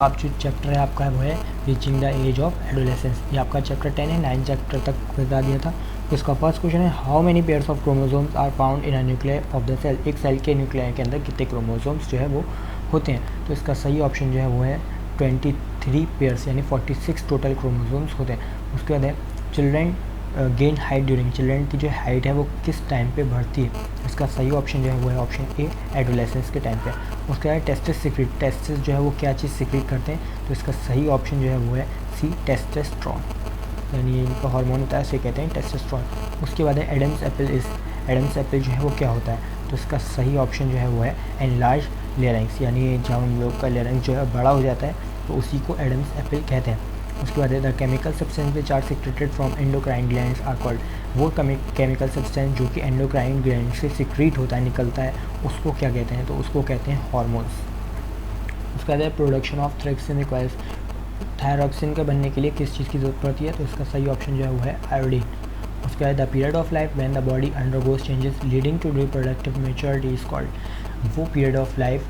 आप जो चैप्टर है आपका वो है reaching the age of adolescence. ये आपका चैप्टर 10 है, 9 चैप्टर तक बता दिया था। तो इसका फर्स्ट क्वेश्चन है how many pairs of chromosomes are found in a nuclear of the cell. एक सेल के न्यूक्लियर के अंदर कितने क्रोमोसोम्स जो है वो होते हैं। तो इसका सही ऑप्शन जो है वो है 23 पेयर्स यानी 46 टोटल क्रोमोसोम्स होते हैं। उसके बाद है children gain height during. Children की जो हाइट है वो किस टाइम पे बढ़ती है। इसका सही ऑप्शन जो है वो है ऑप्शन ए एडोलेसेंस के टाइम पे। उसके बाद टेस्टिस सीक्रेट। टेस्टिस जो है वो क्या चीज़ सीक्रेट करते हैं। तो इसका सही ऑप्शन जो है वो है सी टेस्टोस्टेरोन, यानी इनका हार्मोन होता है इसे कहते हैं टेस्टोस्टेरोन। उसके बाद है एडम्स एप्पल। इस एडम्स एप्पल जो है वो क्या होता है। तो इसका सही ऑप्शन जो है वो है एनलार्ज लेरिंग्स, यानी जब हम लोग का लेरिंग्स जो है बड़ा हो जाता है तो उसी को एडम्स एप्पल कहते हैं। उसके बाद है the chemical substance which are secreted from endocrine glands are called. वो केमिकल सब्सटेंस जो कि एंडोक्राइन ग्लैंड से सिक्रीट होता है, निकलता है, उसको क्या कहते हैं। तो उसको कहते हैं हार्मोन्स। उसके बाद है प्रोडक्शन ऑफ थ्रेक्सिन रिक्वायर्स। थायरॉक्सिन के बनने के लिए किस चीज़ की जरूरत पड़ती है। तो इसका सही ऑप्शन जो है वो है आयोडीन। उसके बाद the period of life when the body undergoes changes leading to reproductive maturity is called. वो पीरियड ऑफ लाइफ,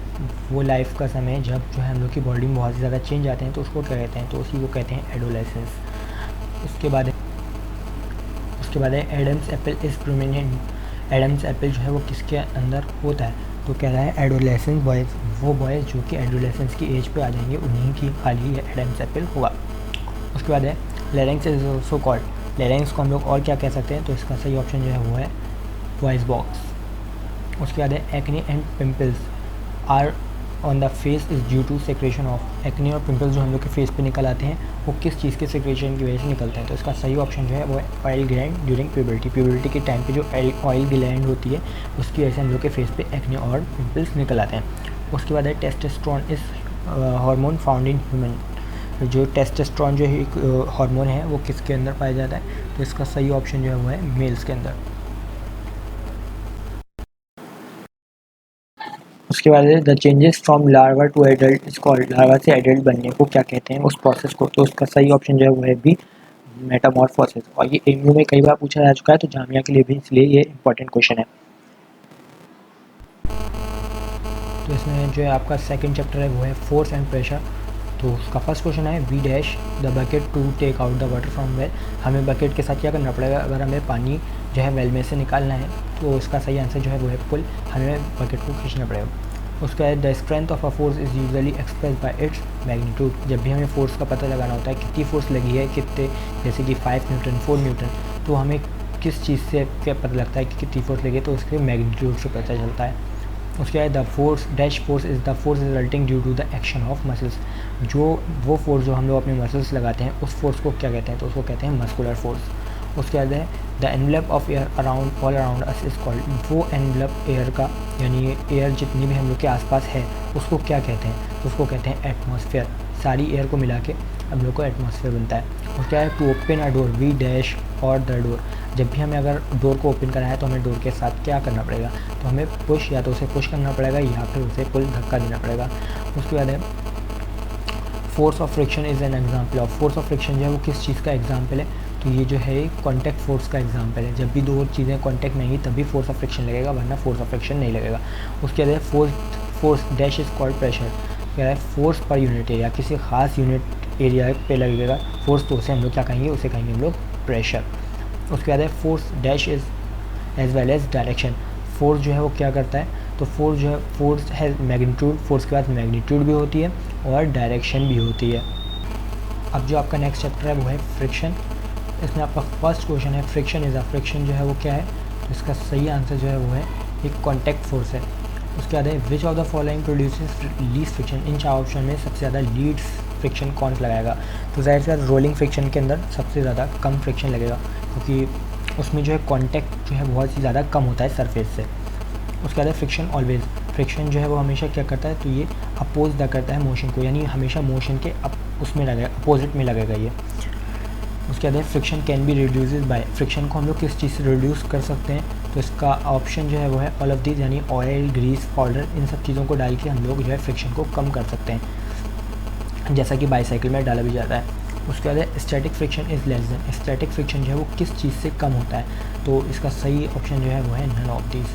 वो लाइफ का समय जब जो है हम लोग की बॉडी में बहुत ज़्यादा चेंज आते हैं तो उसको क्या कहते हैं। तो उसी को कहते हैं एडोलेसेंस। उसके बाद है Adam's apple is prominent. Adam's apple जो है वो किसके अंदर होता है। तो कह रहा है एडोलेसेंस बॉयज़, वो बॉयज़ जो कि एडोलेसेंस की एज पे आ जाएंगे उन्हीं की खाली एडम्स एप्पल होगा। उसके बाद है larynx is also called. Larynx को हम लोग और क्या कह सकते हैं। तो इसका सही ऑप्शन जो है वो है वॉइस बॉक्स। उसके बाद है acne and pimples are on the face is due to secretion of. Acne और पिंपल्स जो हम लोग के फेस पे निकल आते हैं वो किस चीज़ के सेक्रेशन की वजह से निकलते हैं। तो इसका सही ऑप्शन जो है वो है oil gland during puberty. Puberty के टाइम पे जो ऑयल ग्लैंड होती है उसकी वजह से हम लोग के फेस पे एक्ने और पिंपल्स निकल आते हैं। उसके बाद है टेस्टोस्टेरोन इस हार्मोन फाउंड इन ह्यूमन। जो टेस्टोस्टेरोन जो एक हार्मोन है वो किसके अंदर पाया जाता है। तो इसका सही ऑप्शन जो है वो है मेल्स के अंदर। उसके बाद the changes from larva to adult is called. Larva से एडल्ट बनने को क्या कहते हैं उस प्रोसेस को। तो उसका सही ऑप्शन जो है वो है बी मेटामॉर्फोसिस। और ये एमयू में कई बार पूछा जा चुका है तो जामिया के लिए भी इसलिए ये इंपॉर्टेंट क्वेश्चन है। तो इसमें जो है आपका सेकंड चैप्टर है वो है फोर्स एंड प्रेशर। तो उसका फर्स्ट क्वेश्चन है we dash the bucket to take out the water from well. हमें बकेट के साथ क्या करना पड़ेगा अगर हमें पानी जो है वेल में से निकालना है। तो इसका सही आंसर जो है वो है पुल, हमें बकेट को खींचना पड़ेगा। उसका है the strength of a force is usually express bye its magnitude. जब भी हमें फोर्स का पता लगाना होता है कितनी फोर्स लगी है, कितने, जैसे कि 5 न्यूटन 4 न्यूटन, तो हमें किस चीज़ से क्या पता लगता है कि कितनी फोर्स लगी है। तो उसके मैग्नीट्यूड से पता चलता है। उसके बाद the force dash force is the force resulting due to the action of muscles. जो वो फोर्स जो हम लोग अपने मसल्स लगाते हैं उस फोर्स को क्या कहते हैं। तो उसको कहते हैं मस्कुलर फोर्स। उसके बाद है the envelope of air around all around us is called. वो एनवलप एयर का, यानी एयर जितनी भी हम लोग के आसपास है उसको क्या कहते हैं। तो उसको कहते हैं एटमॉस्फेयर। सारी एयर को मिला के हम लोग को एटमॉस्फेयर बनता है। उसके बाद to open a door we dash और द डोर। जब भी हमें अगर डोर को ओपन करना है तो हमें डोर के साथ क्या करना पड़ेगा। तो हमें पुश, या तो उसे पुश करना पड़ेगा या फिर उसे पुल, धक्का देना पड़ेगा। उसके बाद है force of friction is an example of. Force of friction जो है वो किस चीज़ का एग्जाम्पल है। तो ये जो है कॉन्टैक्ट फोर्स का एग्जाम्पल है। जब भी दो चीज़ें कॉन्टैक्ट नहीं तभी फोर्स ऑफ फ्रिक्शन लगेगा, वरना फोर्स ऑफ फ्रिक्शन नहीं लगेगा। उसके बाद force dash is called pressure. क्या है फोर्स पर यूनिट एरिया, किसी खास यूनिट एरिया पे लगेगा फोर्स, तो उसे हम लोग क्या कहेंगे, उसे कहेंगे हम लोग प्रेशर। उसके बाद है force dash is as well as direction. Force जो है वो क्या करता है। तो फोर्स जो है, फोर्स है मैग्नीट्यूड, फोर्स के बाद मैग्नीट्यूड भी होती है और डायरेक्शन भी होती है। अब जो आपका नेक्स्ट चैप्टर है वो है फ्रिक्शन। इसमें आपका फर्स्ट क्वेश्चन है फ्रिक्शन इज़ अ। फ्रिक्शन जो है वो क्या है। तो इसका सही आंसर जो है वो है एक कॉन्टैक्ट फोर्स है। उसके बाद है which of the following produces least friction. इन चार ऑप्शन में सबसे ज़्यादा लीड फ्रिक्शन कौन लगाएगा। तो जाहिर सी बात रोलिंग फ्रिक्शन के अंदर सबसे ज़्यादा कम फ्रिक्शन लगेगा, क्योंकि उसमें जो है कॉन्टैक्ट जो है बहुत ही ज़्यादा कम होता है सरफेस से। उसके बाद है फ्रिक्शन ऑलवेज। फ्रिक्शन जो है वो हमेशा क्या करता है, तो ये अपोज द करता है मोशन को, यानी हमेशा मोशन के उसमें लगेगा, अपोजिट में लगेगा ये। उसके बाद है friction can be reduced by. Friction को हम लोग किस चीज़ से रिड्यूस कर सकते हैं। तो इसका ऑप्शन जो है वो है ऑल ऑफ दीज, यानी ऑयल, ग्रीस, पाउडर, इन सब चीज़ों को डाल के हम लोग जो है फ्रिक्शन को कम कर सकते हैं, जैसा कि बाईसाइकिल में डाला भी जाता है। उसके बाद है static friction is less than. Static friction जो है वो किस चीज़ से कम होता है। तो इसका सही ऑप्शन जो है वो है none of these.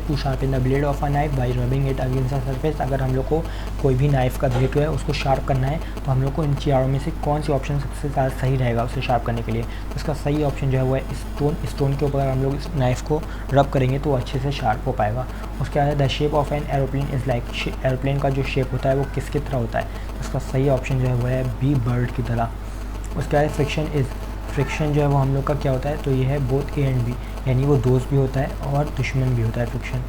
To sharpen the blade of a knife by rubbing it against the surface. अगर हम लोग को कोई भी नाइफ का ब्लेड है उसको शार्प करना है तो हम लोग को इन चारों में से कौन सी ऑप्शन सबसे ज़्यादा सही रहेगा उसे शार्प करने के लिए। तो इसका सही ऑप्शन जो है वो है स्टोन के ऊपर हम लोग इस नाइफ़ को रब करेंगे तो अच्छे से शार्प हो पाएगा। उसके बाद the shape of an aeroplane is like, aeroplane का जो शेप होता है वो किसकी तरह होता है। तो इसका सही ऑप्शन जो है वो है बी, बर्ड की तरह। उसके बाद फ्रिक्शन जो है वो हम लोग का क्या होता है, तो ये है बोथ ए एंड बी, यानी वो दोस्त भी होता है और दुश्मन भी होता है फ्रिक्शन।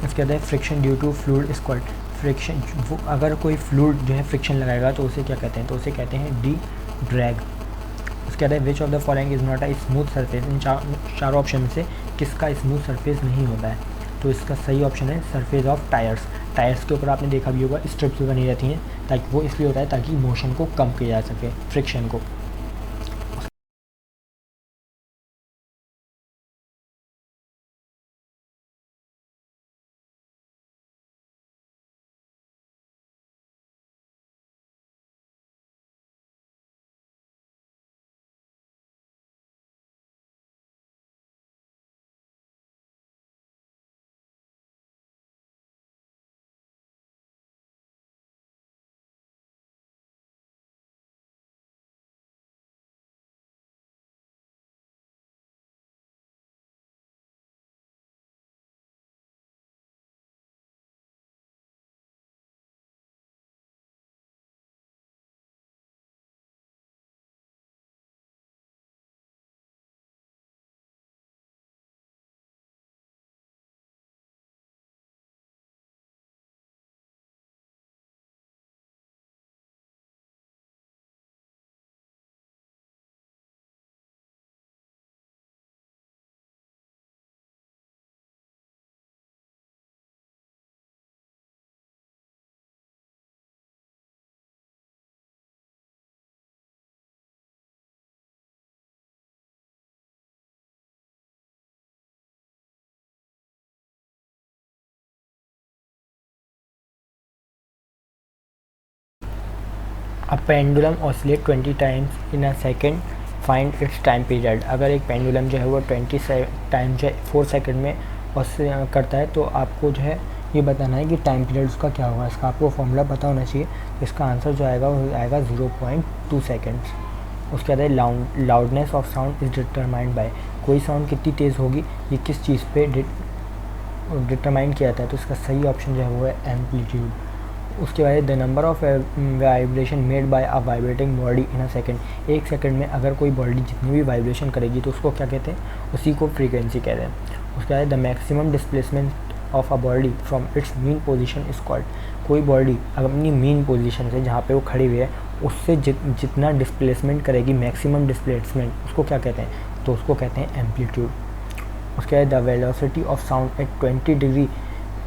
उसके बाद friction due to fluid squad, friction अगर कोई फ्लूइड जो है फ्रिक्शन लगाएगा तो उसे क्या कहते हैं, तो उसे कहते हैं डी, ड्रैग। उसके बाद which of the following is not a smooth surface, इन चारों ऑप्शन में से किसका स्मूथ सरफेस नहीं होता है। तो इसका सही ऑप्शन है सरफेस ऑफ टायर्स। टायर्स के ऊपर आपने देखा भी होगा स्ट्रिप्स बनी रहती हैं, ताकि वो इसलिए होता है ताकि मोशन को कम किया जा सके, फ्रिक्शन को। A pendulum oscillate 20 times in a second, find its time period. अगर एक पेंडुलम जो है वो 20 टाइम जो है 4 सेकेंड में ऑसिलेट करता है तो आपको जो है ये बताना है कि टाइम पीरियड उसका क्या होगा। इसका आपको फॉर्मूला पता होना चाहिए। तो इसका आंसर जो आएगा वो आएगा 0.2 सेकेंड्स। उसके बाद loudness of sound is determined by, कोई साउंड कितनी तेज़ होगी ये किस चीज़ पे डिटरमाइन किया जाता है। तो इसका सही ऑप्शन जो है वो है एम्पलीट्यूड। उसके बाद the number of vibration made by a vibrating body in a second, एक सेकंड में अगर कोई बॉडी जितनी भी वाइब्रेशन करेगी तो उसको क्या कहते हैं, उसी को फ्रीक्वेंसी कहते हैं। उसके बाद the maximum displacement of a body from its mean position is called, कोई बॉडी अपनी मीन पोजीशन से जहाँ पे वो खड़ी हुई है उससे जितना डिस्प्लेसमेंट करेगी, मैक्सिमम डिस्प्लेसमेंट, उसको क्या कहते हैं, तो उसको कहते हैं एम्पलीट्यूड। उसके बाद the velocity of sound eight 20 degree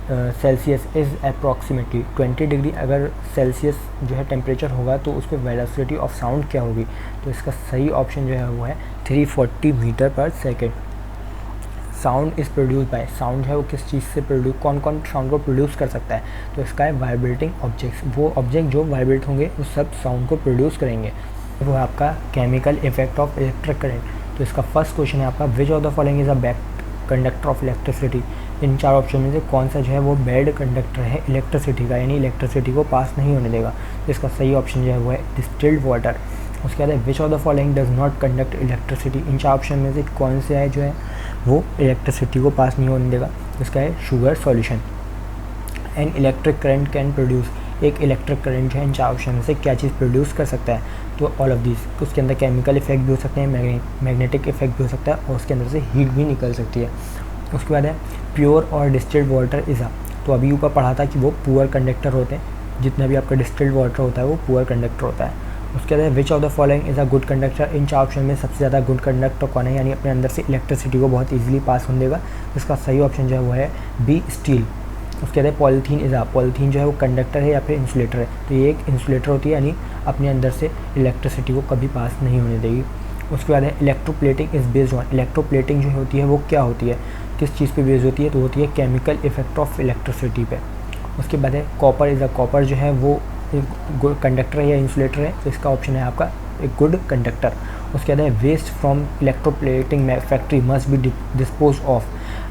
Celsius is approximately, 20 degree अगर सेल्सियस जो है टेम्परेचर होगा तो उस पर वेलोसिटी ऑफ साउंड क्या होगी। तो इसका सही ऑप्शन जो है वो है 340 मीटर पर second. Sound is produce by, sound है वो किस चीज़ से प्रोड्यूस, कौन कौन साउंड को प्रोड्यूस कर सकता है। तो इसका है वाइब्रेटिंग ऑब्जेक्ट्स, वो ऑब्जेक्ट जो वाइब्रेट होंगे वो सब साउंड को प्रोड्यूस करेंगे। वो है आपका chemical effect of electric current. तो इसका फर्स्ट क्वेश्चन है आपका which of the following is a bad conductor of electricity, इन चार ऑप्शन में से कौन सा जो है वो बैड कंडक्टर है इलेक्ट्रिसिटी का, यानी इलेक्ट्रिसिटी को पास नहीं होने देगा। तो इसका सही ऑप्शन जो है वो है डिस्टिल्ड वाटर। उसके बाद which of the following does not conduct electricity, इन चार ऑप्शन में से कौन से है जो है वो इलेक्ट्रिसिटी को पास नहीं होने देगा। इसका है sugar solution. And electric current can produce, एक इलेक्ट्रिक करंट जो है इन चार ऑप्शन में से क्या चीज़ प्रोड्यूस कर सकता है, तो ऑल ऑफ दिस। उसके अंदर केमिकल इफेक्ट भी हो सकते हैं, मैग्नेटिक इफेक्ट भी हो सकता है और उसके अंदर से हीट भी निकल सकती है। उसके बाद है प्योर और डिस्टिल्ड वाटर इज़ अ, तो अभी ऊपर पढ़ा था कि वो पुअर कंडक्टर होते हैं, जितना भी आपका डिस्टिल्ड वाटर होता है वो पुअर कंडक्टर होता है। उसके बाद which of the following is a good conductor, इन चार ऑप्शन में सबसे ज़्यादा गुड कंडक्टर कौन है, यानी अपने अंदर से इलेक्ट्रिसिटी को बहुत ईजिली पास होने देगा। इसका सही ऑप्शन जो है वो है बी, स्टील। उसके बाद पॉलीथीन इज़ अ, पॉलीथीन जो है वो कंडक्टर है या फिर इंसुलेटर है, तो ये एक इंसुलेटर होती है, यानी अपने अंदर से इलेक्ट्रिसिटी को कभी पास नहीं होने देगी। उसके बाद है electroplating is based on, electroplating जो होती है वो क्या होती है, किस चीज़ पे बेस्ड होती है, तो होती है केमिकल इफेक्ट ऑफ इलेक्ट्रिसिटी पे। उसके बाद है कॉपर इज़ अ, कॉपर जो है वो गुड कंडक्टर है या इंसुलेटर है, तो इसका ऑप्शन है आपका एक गुड कंडक्टर। उसके बाद है waste from electroplating factory must be dispose of,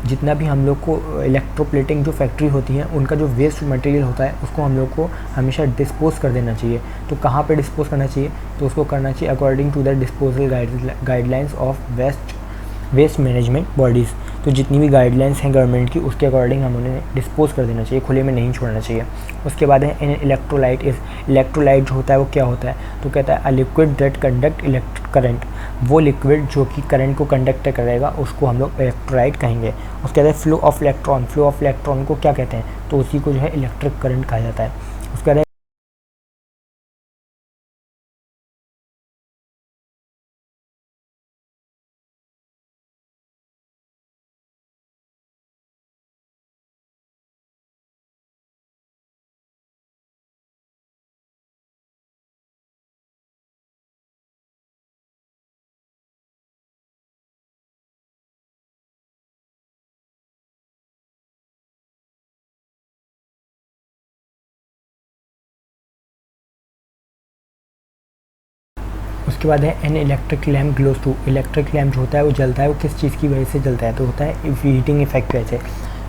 जितना भी हम लोग को इलेक्ट्रोप्लेटिंग जो फैक्ट्री होती हैं उनका जो वेस्ट मटेरियल होता है उसको हम लोग को हमेशा डिस्पोज कर देना चाहिए। तो कहाँ पे डिस्पोज करना चाहिए, तो उसको करना चाहिए according to the disposal guidelines of waste management bodies. तो जितनी भी गाइडलाइंस हैं गवर्नमेंट की उसके अकॉर्डिंग हम उन्हें डिस्पोज कर देना चाहिए, खुले में नहीं छोड़ना चाहिए। उसके बाद है इन इलेक्ट्रोलाइट इलेक्ट्रोलाइट जो होता है वो क्या होता है, तो कहता है a liquid that conduct electric current. वो लिक्विड जो कि करंट को कंडक्ट करेगा उसको हम लोग इलेक्ट्रोलाइट कहेंगे। उसके बाद फ्लो ऑफ इलेक्ट्रॉन को क्या कहते हैं, तो उसी को जो है इलेक्ट्रिक करंट कहा जाता है। उसके बाद उसके बाद है an electric lamp glows to. Electric lamp जो होता है वो जलता है, वो किस चीज़ की वजह से जलता है, तो होता है हीटिंग इफेक्ट वजह से।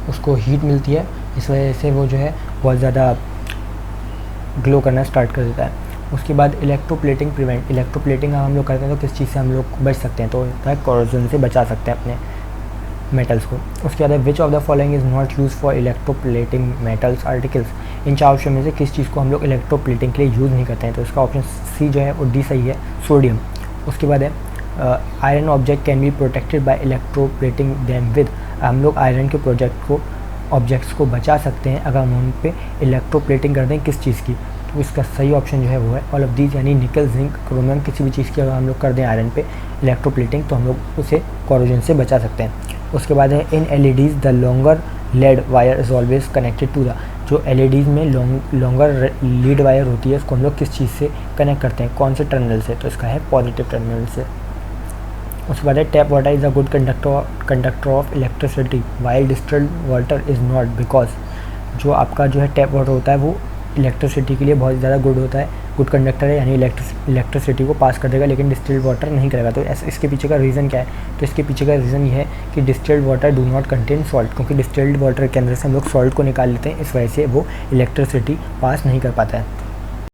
उसको हीट मिलती है, इस वजह से वो जो है बहुत ज़्यादा ग्लो करना स्टार्ट कर देता है। उसके बाद इलेक्ट्रोप्लेटिंग प्रिवेंट। इलेक्ट्रोप्लेटिंग हम लोग करते हैं तो किस चीज़ से हम लोग बच सकते हैं, तो होता है कोरोजन से बचा सकते हैं अपने मेटल्स को। उसके बाद है which of the following is not use for electroplating metals articles. In 4 option में से किस चीज़ को हम लोग इलेक्ट्रोप्लेटिंग के लिए यूज़ नहीं करते हैं, तो इसका ऑप्शन सी जो है वो डी सही है, सोडियम। उसके बाद है iron object can be protected by electroplating them with. हम लोग आयरन के ऑब्जेक्ट्स को बचा सकते हैं अगर हम उन पे इलेक्ट्रोप्लेटिंग कर दें किस चीज़ की, तो इसका सही ऑप्शन जो है वो है ऑल ऑफ दीज, यानी निकल, जिंक, क्रोमियम, किसी भी चीज़ की अगर हम लोग कर दें आयरन पे इलेक्ट्रोप्लेटिंग तो हम लोग उसे कोरोजन से बचा सकते हैं। उसके बाद है in LEDs the longer lead wire is always connected to the. जो एलईडीज़ में लॉन्गर लीड वायर होती है उसको हम लोग किस चीज़ से कनेक्ट करते हैं, कौन से टर्मिनल से, तो इसका है पॉजिटिव टर्मिनल से। उसके बाद है tap water is a good conductor of electricity while distilled water is not, because जो आपका जो है टैप वाटर होता है वो इलेक्ट्रिसिटी के लिए बहुत ज़्यादा गुड होता है, गुड कंडक्टर है, यानी इलेक्ट्रिसिटी को पास कर देगा, लेकिन डिस्टिल्ड वाटर नहीं करेगा। तो इसके पीछे का रीज़न क्या है, तो इसके पीछे का रीज़न ये है कि distilled water do not contain salt, क्योंकि डिस्टिल्ड वाटर के अंदर से हम लोग सॉल्ट को निकाल लेते हैं, इस वजह से वो इलेक्ट्रिसिटी पास नहीं कर पाता है।